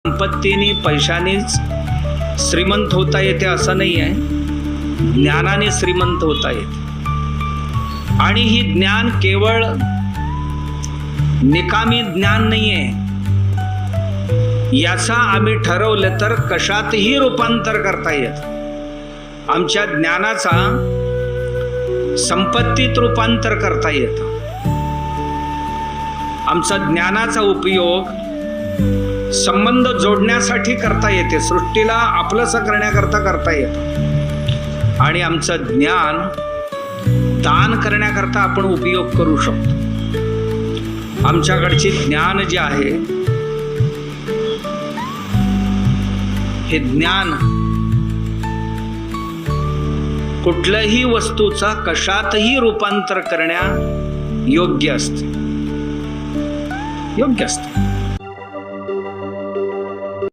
संपत्तीने पैशानेच श्रीमंत होता येते असं नाही आहे, ज्ञानाने श्रीमंत होता येते. आणि ही ज्ञान केवळ निकामी ज्ञान नाही आहे, याचा आम्ही ठरवलं तर कशातही रूपांतर करता येतं. आमच्या ज्ञानाचा संपत्तीत रूपांतर करता येतं. आमचा ज्ञानाचा उपयोग संबंध जोडण्यासाठी करता येते, सृष्टीला आपलंसं करण्याकरता करता येतं. आणि आमचं ज्ञान दान करण्याकरता आपण उपयोग करू शकतो. आमच्याकडचे ज्ञान जे आहे हे ज्ञान कुठल्याही वस्तूचा कशातही रूपांतर करण्या योग्य असते.